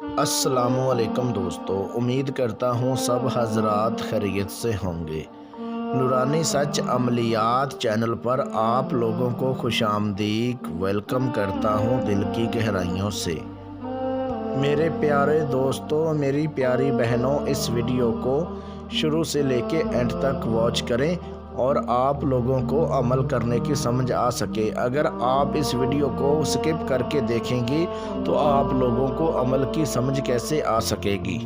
अस्सलामुअलैकुम दोस्तों, उम्मीद करता हूँ सब हजरात खैरियत से होंगे। नूरानी सच अमलियात चैनल पर आप लोगों को खुशामदीद वेलकम करता हूँ दिल की गहराइयों से। मेरे प्यारे दोस्तों, मेरी प्यारी बहनों, इस वीडियो को शुरू से लेके एंड तक वॉच करें और आप लोगों को अमल करने की समझ आ सके। अगर आप इस वीडियो को स्किप करके देखेंगी तो आप लोगों को अमल की समझ कैसे आ सकेगी।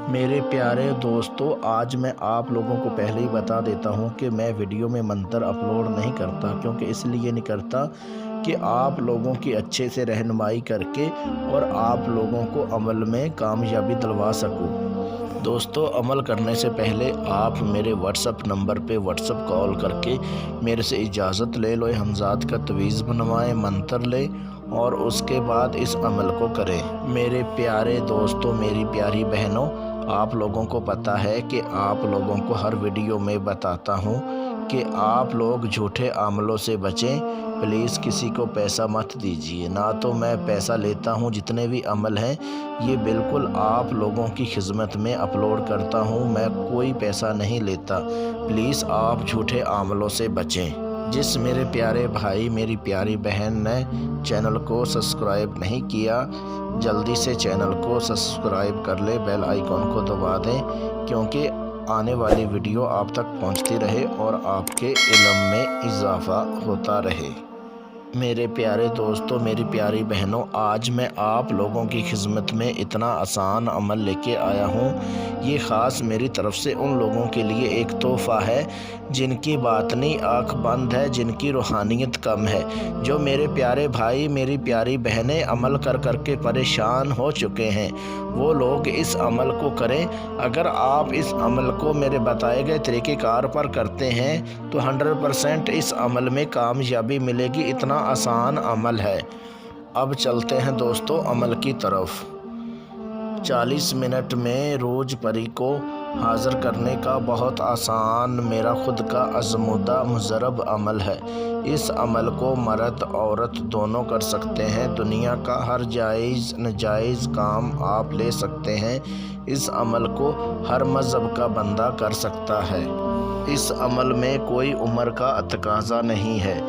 मेरे प्यारे दोस्तों, आज मैं आप लोगों को पहले ही बता देता हूं कि मैं वीडियो में मंत्र अपलोड नहीं करता, क्योंकि इसलिए नहीं करता कि आप लोगों की अच्छे से रहनुमाई करके और आप लोगों को अमल में कामयाबी दिलवा सकूं। दोस्तों, अमल करने से पहले आप मेरे व्हाट्सअप नंबर पे व्हाट्सअप कॉल करके मेरे से इजाज़त ले लो, हमजाद का तवीज़ बनवाएं, मंत्र लें और उसके बाद इस अमल को करें। मेरे प्यारे दोस्तों, मेरी प्यारी बहनों, आप लोगों को पता है कि आप लोगों को हर वीडियो में बताता हूँ कि आप लोग झूठे अमलों से बचें। प्लीज़ किसी को पैसा मत दीजिए, ना तो मैं पैसा लेता हूँ। जितने भी अमल हैं ये बिल्कुल आप लोगों की खिदमत में अपलोड करता हूँ, मैं कोई पैसा नहीं लेता। प्लीज़ आप झूठे अमलों से बचें। जिस मेरे प्यारे भाई, मेरी प्यारी बहन ने चैनल को सब्सक्राइब नहीं किया, जल्दी से चैनल को सब्सक्राइब कर ले, बेल आइकॉन को दबा दें, क्योंकि आने वाली वीडियो आप तक पहुंचती रहे और आपके इल्म में इजाफ़ा होता रहे। मेरे प्यारे दोस्तों, मेरी प्यारी बहनों, आज मैं आप लोगों की खिदमत में इतना आसान अमल लेके आया हूँ। ये ख़ास मेरी तरफ से उन लोगों के लिए एक तोहफ़ा है जिनकी बातनी आँख बंद है, जिनकी रूहानियत कम है। जो मेरे प्यारे भाई, मेरी प्यारी बहनें अमल कर कर के परेशान हो चुके हैं, वो लोग इस अमल को करें। अगर आप इस अमल को मेरे बताए गए तरीक़ेकार पर करते हैं तो 100% इस अमल में कामयाबी मिलेगी। इतना आसान अमल है। अब चलते हैं दोस्तों अमल की तरफ। 40 मिनट में रोज़ परी को हाजिर करने का बहुत आसान मेरा खुद का azmoda मुजरब अमल है। इस अमल को मर्द औरत दोनों कर सकते हैं। दुनिया का हर जायज़ नाजायज़ काम आप ले सकते हैं। इस अमल को हर मज़हब का बंदा कर सकता है। इस अमल में कोई उम्र का तकाज़ा नहीं है।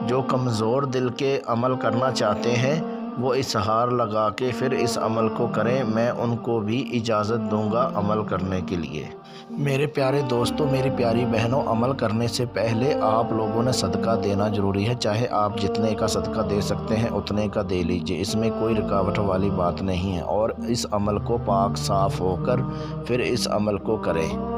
जो कमज़ोर दिल के अमल करना चाहते हैं वो इसहार लगा के फिर इस अमल को करें। मैं उनको भी इजाज़त दूंगा अमल करने के लिए। मेरे प्यारे दोस्तों, मेरी प्यारी बहनों, अमल करने से पहले आप लोगों ने सदका देना ज़रूरी है। चाहे आप जितने का सदका दे सकते हैं उतने का दे लीजिए, इसमें कोई रुकावट वाली बात नहीं है। और इस अमल को पाक साफ़ होकर फिर इस अमल को करें।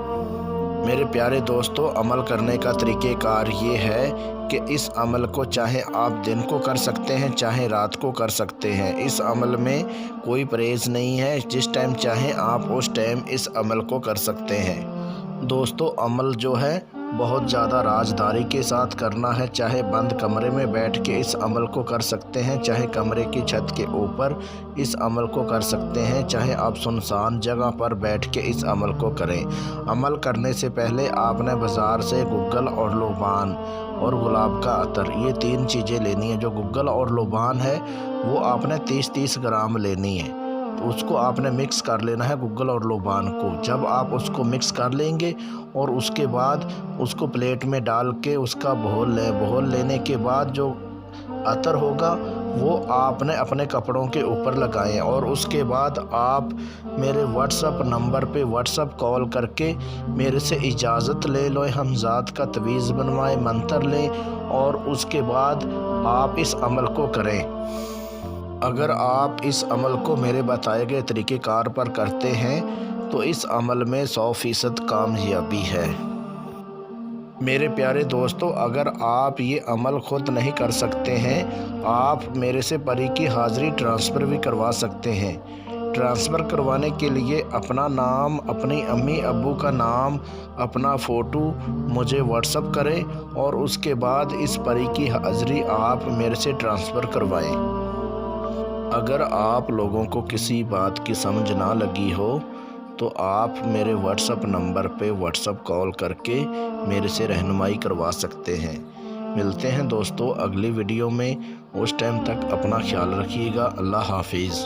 मेरे प्यारे दोस्तों, अमल करने का तरीक़ेकार ये है कि इस अमल को चाहे आप दिन को कर सकते हैं, चाहे रात को कर सकते हैं। इस अमल में कोई परहेज़ नहीं है। जिस टाइम चाहें आप उस टाइम इस अमल को कर सकते हैं। दोस्तों, अमल जो है बहुत ज़्यादा राजदारी के साथ करना है। चाहे बंद कमरे में बैठ के इस अमल को कर सकते हैं, चाहे कमरे की छत के ऊपर इस अमल को कर सकते हैं, चाहे आप सुनसान जगह पर बैठ के इस अमल को करें। अमल करने से पहले आपने बाज़ार से गुग्गल और लोबान और गुलाब का अतर, ये 3 चीज़ें लेनी है। जो गुग्गल और लोबान है वो आपने 30-30 ग्राम लेनी है। उसको आपने मिक्स कर लेना है, गुग्गल और लोबान को। जब आप उसको मिक्स कर लेंगे और उसके बाद उसको प्लेट में डाल के उसका घोल लें। घोल लेने के बाद जो अतर होगा वो आपने अपने कपड़ों के ऊपर लगाएं और उसके बाद आप मेरे व्हाट्सअप नंबर पे व्हाट्सअप कॉल करके मेरे से इजाज़त ले लो, हमजाद का तवीज़ बनवाएं, मंत्र लें और उसके बाद आप इस अमल को करें। अगर आप इस अमल को मेरे बताए गए तरीक़ेकार पर करते हैं तो इस अमल में 100% कामयाबी है। मेरे प्यारे दोस्तों, अगर आप ये अमल ख़ुद नहीं कर सकते हैं, आप मेरे से परी की हाज़री ट्रांसफ़र भी करवा सकते हैं। ट्रांसफ़र करवाने के लिए अपना नाम, अपनी अम्मी अब्बू का नाम, अपना फ़ोटो मुझे व्हाट्सअप करें और उसके बाद इस परी की हाज़री आप मेरे से ट्रांसफ़र करवाएं। अगर आप लोगों को किसी बात की समझ ना लगी हो तो आप मेरे व्हाट्सअप नंबर पे व्हाट्सअप कॉल करके मेरे से रहनुमाई करवा सकते हैं। मिलते हैं दोस्तों अगली वीडियो में। उस टाइम तक अपना ख्याल रखिएगा। अल्लाह हाफिज़।